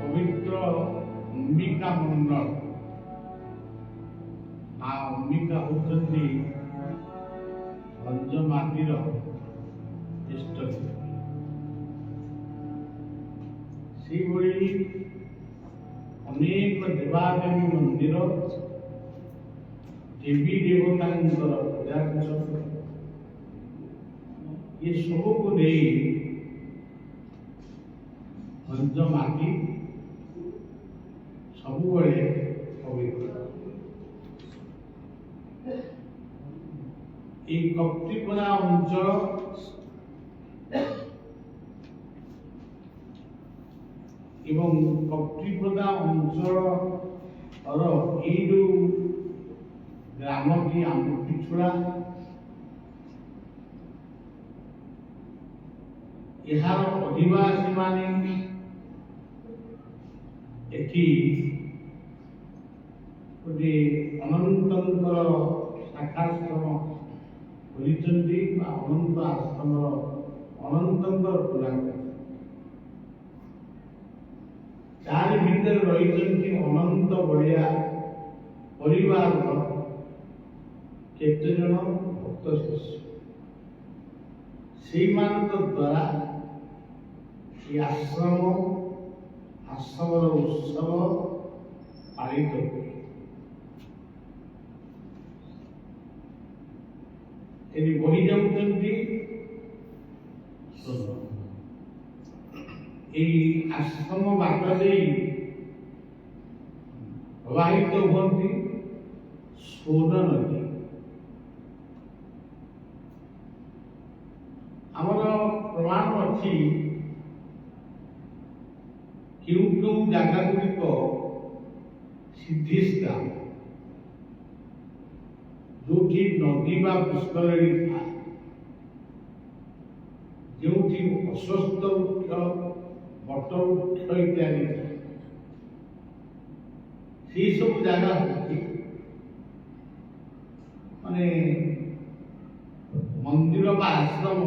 ପବିତ୍ର ଅମ୍ବିକା ମଣ୍ଡଳ। ମା ଅମ୍ବିକା ହେଉଛନ୍ତି ଭଞ୍ଜ ମାଟିର ଇଷ୍ଟ ଦେବୀ। ସେହିଭଳି ଅନେକ ଦେବାଦେବୀ ମନ୍ଦିର, ଦେବୀ ଦେବତାଙ୍କର ପୂଜାର୍ଚ୍ଚ ଏସବୁକୁ ନେଇ ଭଞ୍ଜ ମାଟି ସବୁବେଳେ ପବିତ୍ର। এই କପ୍ତିପଡ଼ା ଅଞ୍ଚଳ ଏବଂ କପ୍ତିପଡ଼ା ଅଞ୍ଚଳର ଏଇ ଯେଉଁ ଗ୍ରାମଟି ଆମ୍ବପିଛୁଳା, ଏହାର ଅଧିବାସୀମାନେ ଏଠି ଗୋଟିଏ ଅନନ୍ତଙ୍କର ଶାଖାଶ୍ରମ ଖୋଲିଛନ୍ତି ବା ଅନନ୍ତ ଆଶ୍ରମର ଅନନ୍ତଙ୍କର ପୂଜା କରିଛନ୍ତି। ତାରି ଭିତରେ ରହିଛନ୍ତି ଅନନ୍ତ ବଳିଆ ପରିବାରର କେତେଜଣ ଭକ୍ତ ଶିଷ୍ୟ। ସେଇମାନଙ୍କ ଦ୍ୱାରା ଏ ଆଶ୍ରମର ଉତ୍ସବ ପାଳିତ ହୁଏ। ଏଠି ବହି ଯାଉଛନ୍ତି এই ଆଶ୍ରମ ବାଟ ଦେଇ ପ୍ରବାହିତ ହୁଅନ୍ତି ସୋନ ନଦୀ। ଆମର ପ୍ରମାଣ ଅଛି କେଉଁ କେଉଁ ଜାଗା ଗୁଡ଼ିକ ସିଦ୍ଧିସ୍ଥାନ, ଯୋଉଠି ନଦୀ ବା ପୁଷ୍କରିଣୀ ଥାଏ, ଯେଉଁଠି ଅଶ୍ୱତ୍ଥ ବୃକ୍ଷ, ବଟ ବୃକ୍ଷ ଇତ୍ୟାଦି ଥାଏ, সেই ସବୁ ଜାଗା ହେଉଛି ମାନେ ମନ୍ଦିର ବା ଆଶ୍ରମ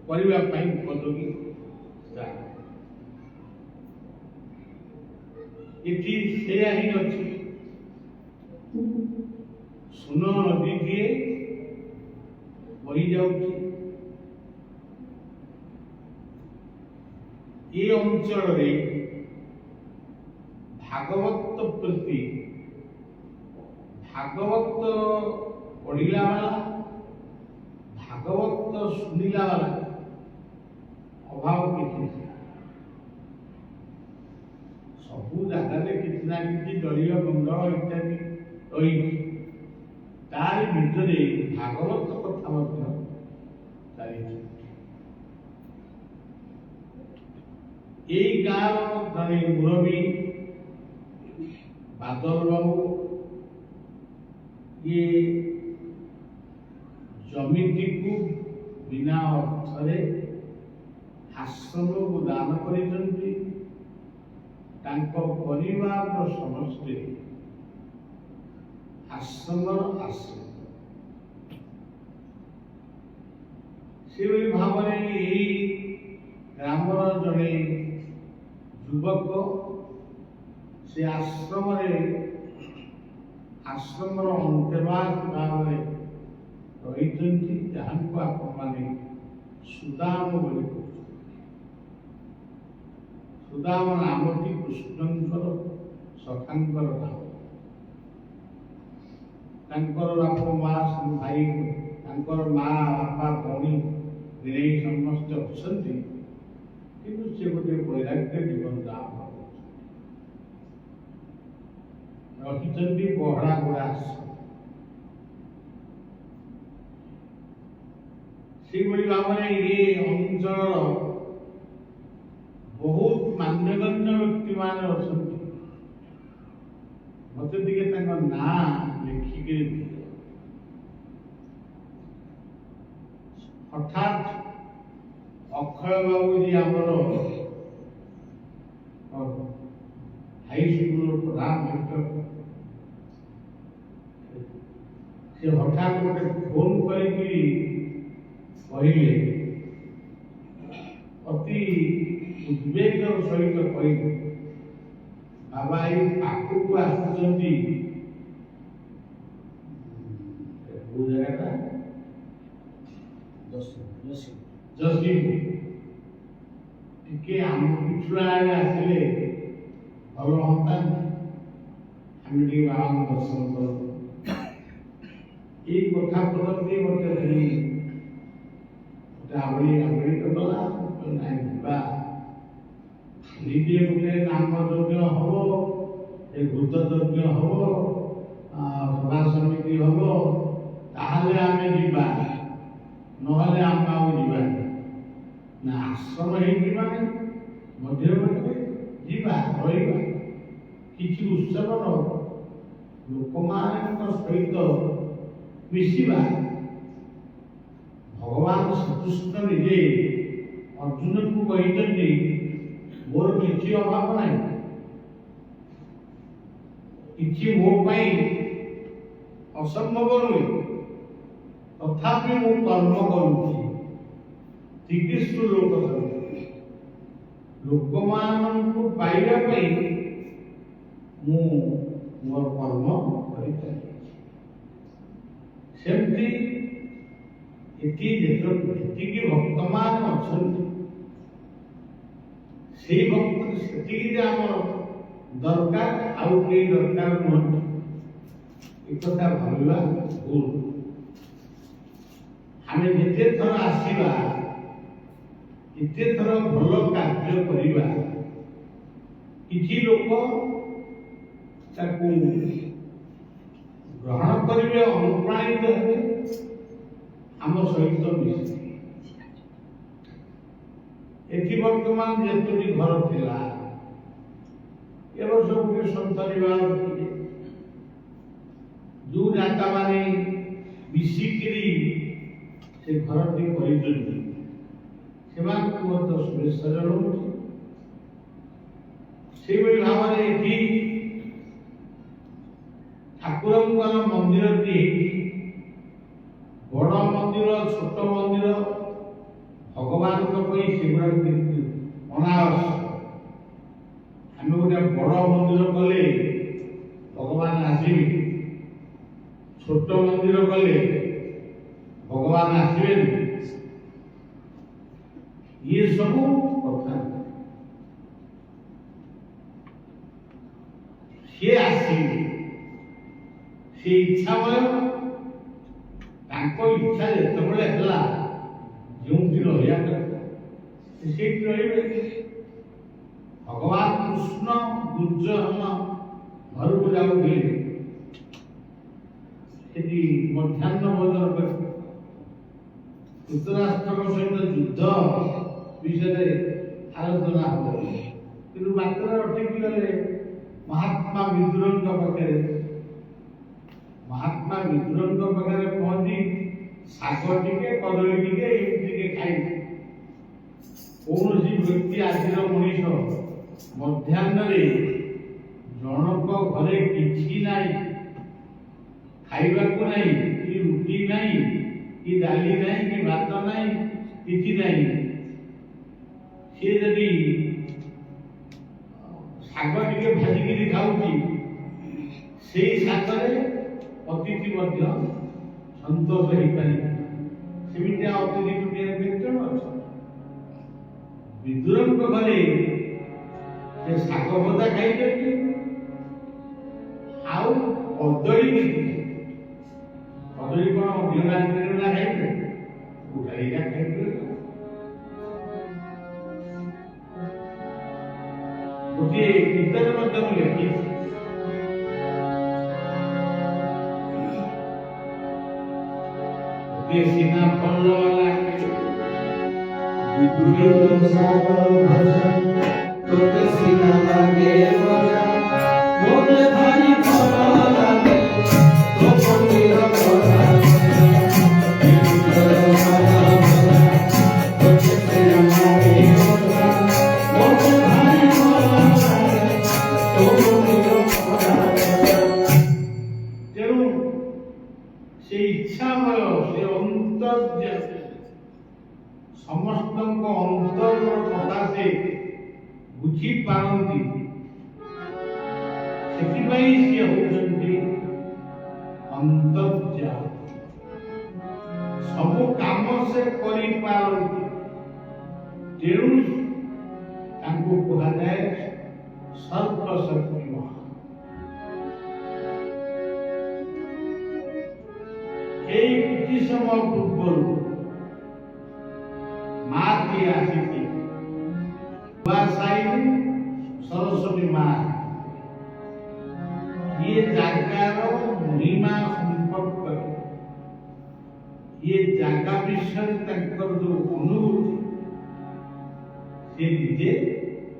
କରିବା ପାଇଁ ଉପଯୋଗୀ ଜାଗା। ଏଠି ସେୟା ହିଁ ଅଛି। ସୋନ ନଦୀଟିଏ ବହି ଯାଉଛି। ଏ ଅଞ୍ଚଳରେ ଭାଗବତ ପ୍ରତି, ଭାଗବତ ପଢ଼ିଲା ବାଲା, ଭାଗବତ ଶୁଣିଲା ବାଲା ଅଭାବ କିଛି ନାହିଁ। ସବୁ ଜାଗାରେ କିଛି ନା କିଛି ଦଳୀୟ ମଣ୍ଡଳ ଇତ୍ୟାଦି ରହିଛି। ତାରି ଭିତରେ ଭାଗବତ କଥା ମଧ୍ୟ ଚାଲିଛି। এই ଗାଁର ଜଣେ ମୁରବୀ ବାଦଲ ବାବୁ, ଇଏ ଜମିଟିକୁ ବିନା ଅର୍ଥରେ ଆଶ୍ରମକୁ ଦାନ କରିଛନ୍ତି। ତାଙ୍କ ପରିବାରର ସମସ୍ତେ ଆଶ୍ରମର ଆଶ୍ରମ। ସେଭଳି ଭାବରେ ଏହି ଗ୍ରାମର ଜଣେ ଯୁବକ ସେ ଆଶ୍ରମର ଅନ୍ତର୍ବାସ ଭାବରେ ରହିଛନ୍ତି, ଯାହାଙ୍କୁ ଆପଣମାନେ ସୁଦାମ ବୋଲି କହୁଛନ୍ତି। ସୁଦାମ ନାମଟି କୃଷ୍ଣଙ୍କର ସଖାଙ୍କର ନାମ। ତାଙ୍କର ବାପ ମା ଭାଇ, ତାଙ୍କର ମା ବାପା ଭଉଣୀ ଭିଣେଇ ସମସ୍ତେ ଅଛନ୍ତି, କିନ୍ତୁ ସେ ଗୋଟିଏ ବୈରାଗ୍ୟ ଜୀବନ ଯାପନ ରଖିଛନ୍ତି ବହଡ଼ା ଗୁଡ଼ା ଆଶ୍ରମ। ସେଇଭଳି ଭାବରେ ଏ ଅଞ୍ଚଳର ବହୁତ ମାନ୍ୟଗଣ୍ୟ ବ୍ୟକ୍ତିମାନେ ଅଛନ୍ତି। ମତେ ଟିକେ ତାଙ୍କ ନାଁ ଲେଖିକିରି ଦିଅ। ହଠାତ୍ ଅକ୍ଷୟ ବାବୁ ଯେ ଆମର ହାଇସ୍କୁଲର ପ୍ରଧାନ ଶିକ୍ଷକ, ସେ ହଠାତ୍ ଗୋଟେ ଫୋନ କରିକି କହିଲେ, ଅତି उद्वेगर सहित कह बाबा ये पाखक आसुँच जगह जसीपुर टिके आम पिछड़ा आसले भल हाँ आम बाबा दर्शन कर ये कथा प्रति मत आवड़ी आवड़ी करला ना खाली गोटे नाम यज्ञ हम ए भूत यज्ञ हम सभा समिति हम ताहले आमे जीवा नहले आम आउ जीवा ना आश्रम हो मध्य मध्य जीवा रहा किसी उत्सव लोक सहित मिशिबा भगवान श्रीकृष्ण निजे अर्जुन को कहते मोर किसी अभाव ना कि मो असंभव नुहे तथापि मु कर्म करुछि चिकित्सु लोक मानू पाइबा मु मोर कर्म करमती जी भक्त मान अच्छा से भक्त से आम दरकार आउ कई दरकार नुह एक भाविबा भूल आम जिते थर आसवा एते थर भल कार्य करवा किसी लोक ग्रहण करेंगे अनुप्राणित हे आम सहित मिसे एथि वर्तमान जेतुटी घर थिला ए वर्ष गोटे संत विवाह जो दाता माने मिसिकिरी से घर टी करितुनी सेमानकु मत शुभेच्छा जणाउछि से भाव में ठाकुर मंदिर बड़ मंदिर छोट मंदिर भगवान अनावश्यक आम गोटे बड़ मंदिर कले भगवान आसबे छोट मंदिर कले भगवान आसबे ये सब कथा सी आसबे से इच्छामय इच्छा जिते जो रहा से भगवान कृष्ण दुर्योधन घर को जाऊे मध्याह्न भोजन कर धृतराष्ट्र सहित युद्ध विषय आलोचना हो कि मात्र अटकी गले महात्मा विदुर पाखे महात्मा विदुर पाखे पहुंची शाग टिके कदली टिके खाई कौन व्यक्ति आज मनीष मध्याह्न जनक घरे किछि नाई खाइबाकू नाई कि रुटी नाई कि दाली नाई कि भात नाई किछि नाई से जदि शाग टिके भाजिकी खाऊची से शागरे अतिथि मध्य संतोष हो पारे सेमितिया अतिथि दुनिया केतन अच्छा विदुर घरे से शाग भजा खाई आउ कदली कदली कौन बिना खाई उठाईका खाई गोटे गीतर लिखी सीना फल विदुर सागर भजन तोते सीना लागे भजन मोते भारी फल लागे तो मंदिर भरा विदुर सागर भजन तोते सीना लागे भजन मोते भारी फल लागे तो मंदिर भरा तेणु से इच्छामय से अंतर्य समस्त अंतर कथा से ବୁଝିପାରନ୍ତି। ସେଥିପାଇଁ ସିଏ ହେଉଛନ୍ତି ଅନ୍ତର୍ଯ୍ୟାମୀ। ସବୁ କାମ ସେ କରିପାରନ୍ତି, ତେଣୁ ତାଙ୍କୁ କୁହାଯାଏ ସର୍ବଶକ୍ତିମାନ। ଏଇ କିଛି ସମୟ ପୂର୍ବରୁ ମା କିଏ ଆସିଛି, ସରସ୍ୱତୀ ମା। ये ଜାଗାର ମହିମା ସମ୍ପର୍କରେ, ये ଜାଗା ବିଷୟରେ ତାଙ୍କର ଯୋଉ ଅନୁଭୂତି ସେ ନିଜେ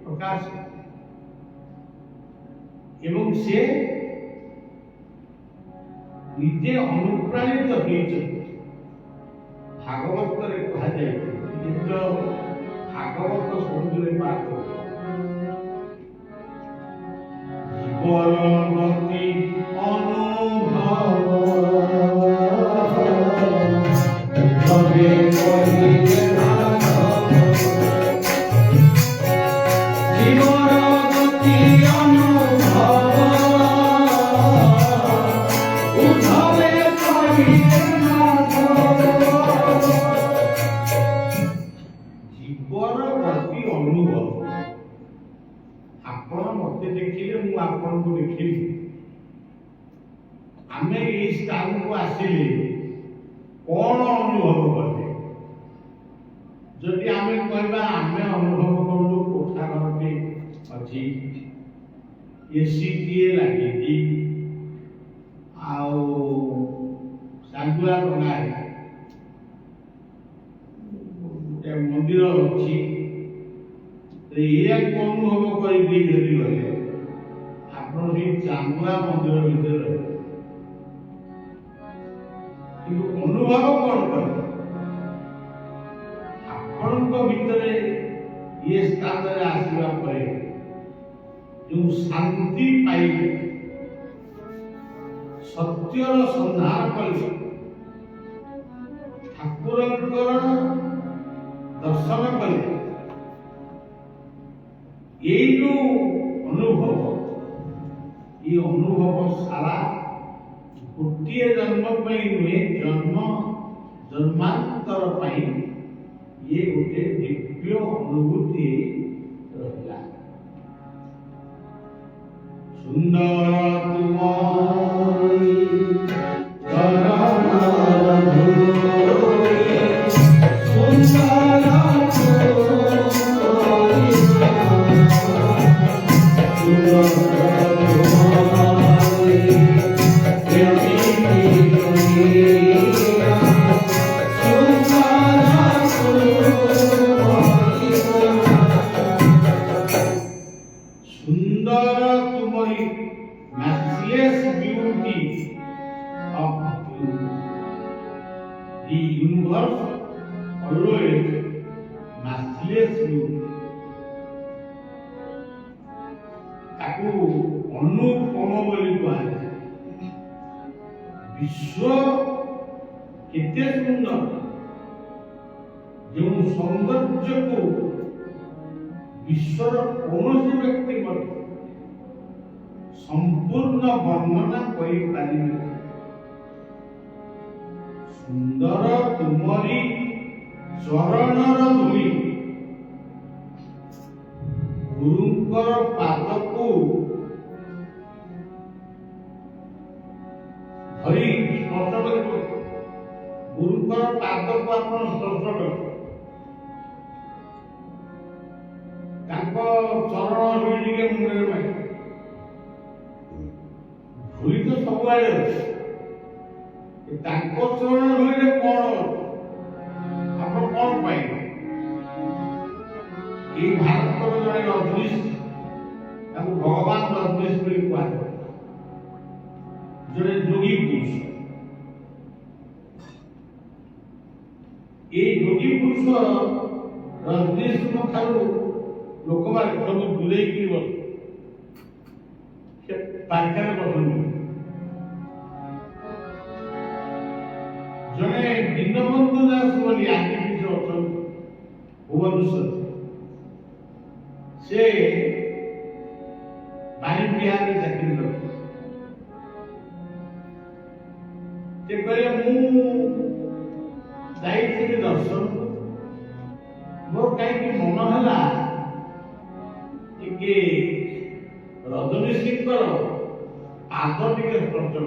ପ୍ରକାଶ ଏବଂ ସେ ନିଜେ ଅନୁପ୍ରାଣିତ ହୋଇଛନ୍ତି। ଭାଗବତରେ କୁହାଯାଇଛି, ଭାଗବତ ସବୁଥିରେ ପାଠ ପରମତି ଅନୁଭବ ତবে করিলে মাধব। জীবন গতি অনুভব উদ্ধবে করিলে মাধব। জীবন গতি অনুভব। ଆପଣ ମତେ ଦେଖିଲେ, ମୁଁ ଆପଣଙ୍କୁ ଦେଖିଲି। ଆମେ ଏଇ ସ୍ଥାନକୁ ଆସିଲେ କଣ ଅନୁଭବ କଲେ? ଯଦି ଆମେ କହିବା ଆମେ ଅନୁଭବ କଲୁ କୋଠା ଘରଟି ଅଛି, ଏସି ଟିଏ ଲାଗିଛି, ଆଉ ଶାଗୁଆ ଟଣା ଗୋଟେ ମନ୍ଦିର ଅଛି, ଏହାକୁ ଅନୁଭବ କରିକି ଯଦି ଗଲେ ଆପଣ ସେଇ ଚାନ୍ଦୁଆ ମନ୍ଦିର ଭିତରେ ରହିବେ। କିନ୍ତୁ ଅନୁଭବ କଣ କଲେ? ଆପଣଙ୍କ ଭିତରେ ଏ ସ୍ଥାନରେ ଆସିବା ପରେ ଯୋଉ ଶାନ୍ତି ପାଇଲେ, ସତ୍ୟର ସନ୍ଧାନ କଲେ, ଠାକୁରଙ୍କର ଦର୍ଶନ କଲେ, এই ଯୋଉ ଅନୁଭବ, এই ଅନୁଭବ ସାରା ଗୋଟିଏ ଜନ୍ମ ପାଇଁ ନୁହେଁ, ଜନ୍ମ ଜନ୍ମାନ୍ତର ପାଇଁ ଇଏ ଗୋଟେ ଦିବ୍ୟ ଅନୁଭୂତି ରହିଲା। ସୁନ୍ଦର ତୁମରି ଚରଣର ଧୂଳି, ସୁନ୍ଦର matchless beauty of you. The universe always matchless beauty. ତାକୁ ଅନୁପମ ବୋଲି କୁହାଯାଏ। ବିଶ୍ୱ କେତେ ସୁନ୍ଦର, ଯେଉଁ ସୌନ୍ଦର୍ଯ୍ୟକୁ ବିଶ୍ୱର କୌଣସି ବ୍ୟକ୍ତି ମଧ୍ୟ ସମ୍ପୂର୍ଣ୍ଣ ବର୍ଣ୍ଣନା କରିପାରିବେ। ସୁନ୍ଦର ତୁମରି ଚରଣର ଧୂଳି, ଗୁରୁଙ୍କର ପାଦକୁ ଧରି ସ୍ପର୍ଶ କରିବେ। ଗୁରୁଙ୍କର ପାଦକୁ ଆପଣ ସ୍ପର୍ଶ କରିବେ, ତାଙ୍କ ଚରଣ ଧୂଳି ଟିକେ ମୁଣ୍ଡରେ ମାରିବେ। ଧୂଳି ତ ସବୁଆଡେ ଅଛି, ତାଙ୍କ ଚରଣ ଧୂଳିରେ କଣ ଆପଣ କଣ ପାଇବେ? এই ଭାରତର ଜଣେ ରଜନୀଶ, ତାଙ୍କୁ ଭଗବାନ ରଜନୀଶ ବୋଲି କୁହାଯାଏ, ଜଣେ ଯୋଗୀ ପୁରୁଷ। এই ଯୋଗୀ ପୁରୁଷ ରଜନୀଶଙ୍କ ଠାରୁ ଲୋକମାନେ ସବୁ ଦୂରେଇକି ବସ, ସେ ପାଖରେ ବସନ୍ତି। ଜଣେ ଦୀନବନ୍ଧୁ ଦାସ ବୋଲି ଆଜି କିଛି ଅଛନ୍ତି ଭୁବନେଶ୍ୱର, से बाणी बिहार में चाकरी करते से कहले मु जाइଥିଲି दर्शन मोर कहीं मन है टिके रजनी सिंह पाद टिके स्पर्श कर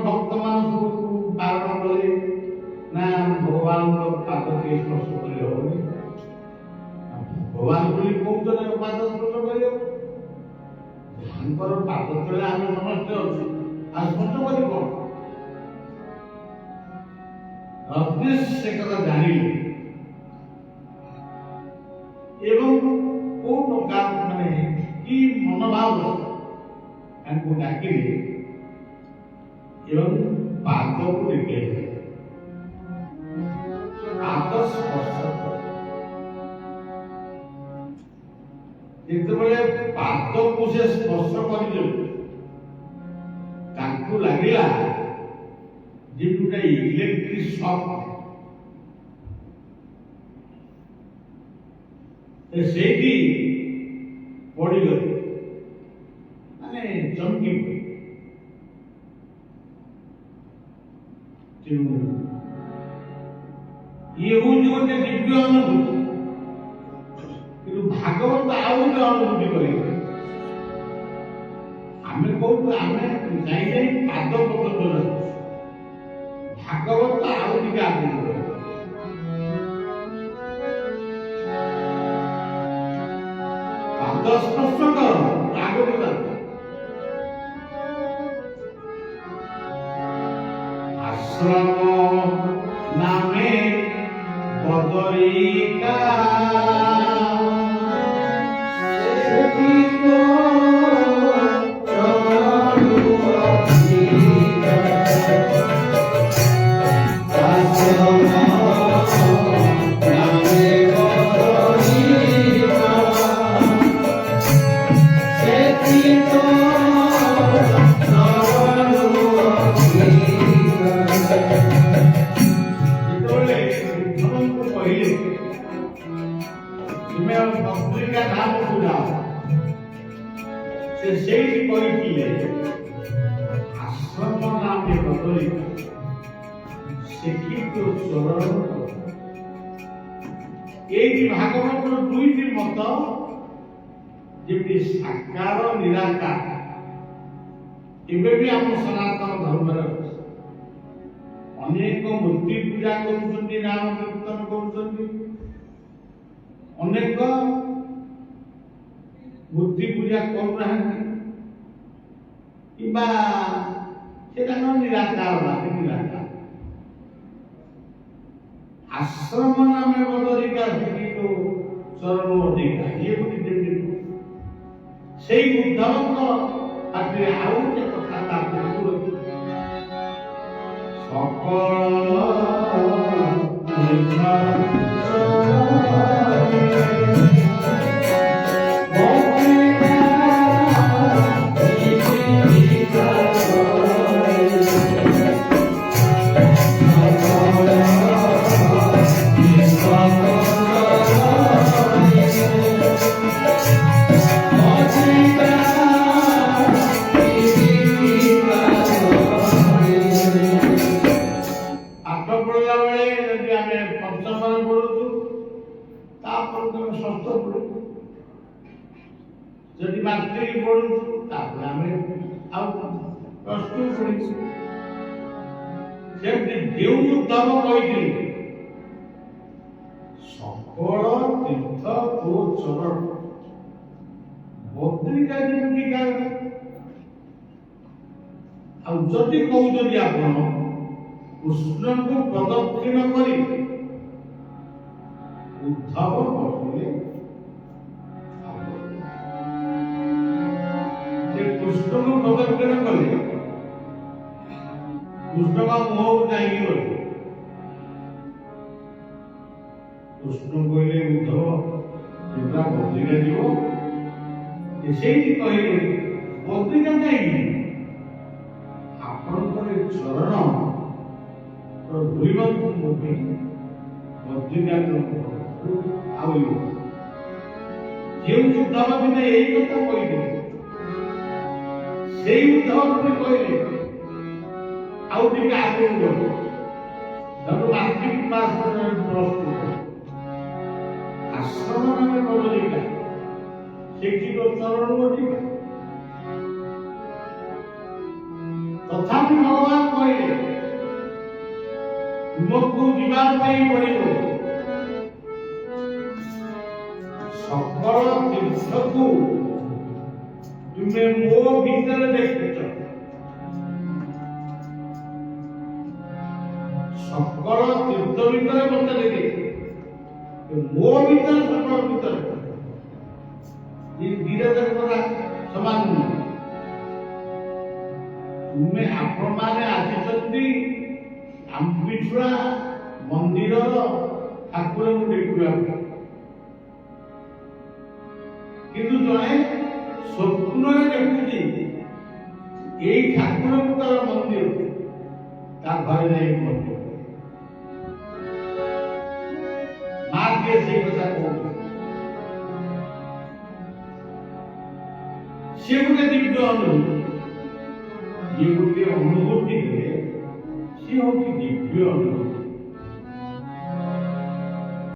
भक्त मान सब बारण कले ना भगवान पाद टिके स्पर्श कर होनी भगवान बोली कहते पाद स्पर्श कर पाद तले आम समस्ते अच्छे आ स्पर्श कर कौन रत्नेश से कथा जानिले एवं को प्रकार माने की मनोभाव को डाकिले एवं पाद को देखे पाद स्पर्श जेतेबेले पाद को से स्पर्श करिले तांको लागिला जे गुटा इलेक्ट्रिक शॉक सेठी पड़ी गई माने चमकी ये हूँ गोटे दिव्य अनुभूति कि भागवत आउ गोटे अनुभूति करेंगे आम कहूँ आम जाई पाद पत्र भागवत आउ टिके आगे पाद स्पर्श कर आगे आश्रम नामे बदरिका आश्रम नाम भागवत दुईटी मत जमी साकार निराकार एवं भी आम सनातन धर्म अनेक मूर्ति पूजा कर नाम कीर्तन करेक मूर्ति पूजा करना कि निराकार बात निराकार आश्रम नाम बदरिका तो चरण अधिका ये से बुद्धवंत पाटे आउ कथा जदि मात्रिक पढ़ु तापर आमे आउ प्रस्तुत करिसु जेमति देव उद्धव कहिथिले सकल तीर्थ तो चरण बद्रिका जेमति कारण आउ जदि कहउछथि आपण कृष्ण को प्रदक्षिण करी उद्धव कहले कृष्ण को प्रदक्षिण कले कृष्ण का मुह जाएगी बोले कृष्ण कहले उद्धव तुमरा बद्रिका जीव से कहले बद्रिका जाएगी आपणकर चरण धोइबा बद्रिका आउ ଯେଉଁ ଉଦ୍ଧବ ଦିନେ ଏଇ କଥା କହିଲେ ସେଇ ଉଦ୍ଧବ ଦିନେ କହିଲେ ଆଉ ଟିକେ ଆଗକୁ ଗଲେ ତାକୁ ମାଟ୍ରିକ ପାସ୍ ପ୍ରସ୍ତୁତ ଆଶ୍ରମ ନାମେ ନବଜିକା ଶିକ୍ଷିତ ଚରଣ ବଟିକା ତଥାପି ଭଗବାନ କହିଲେ ତୁମକୁ ଯିବା ପାଇଁ ପଡ଼ିବ সকল তীর্থକୁ ତୁମେ ମୋ ଭିତରେ ଦେଖିଛ সকল ତୀର୍ଥ ଭିତରେ ମତେ ଦେଖିଛ ମୋ ଭିତରେ সকଳ ଭିତରେ ଧୀରେ ଧୀରେ କରା ସମାନ ନୁହେଁ ତୁମେ ଆପଣମାନେ ଆସିଛନ୍ତି ଆମ୍ବିଛୁଆ ମନ୍ଦିର ଠାକୁରଙ୍କୁ ଦେଖିବାକୁ କିନ୍ତୁ ଜଣେ ସ୍ୱପ୍ନରେ ଦେଖୁଛି ଏଇ ଠାକୁରଙ୍କର ମନ୍ଦିର ତା ଘରେ ଯାଇ ପହଞ୍ଚିବ ମା କିଏ ସେଇ କଥା କହୁଛି ସେ ଗୋଟେ ଦିବ୍ୟ ଅନୁଭୂତି ଇଏ ଗୋଟିଏ ଅନୁଭୂତିରେ ସିଏ ହଉଛି ଦିବ୍ୟ ଅନୁଭୂତି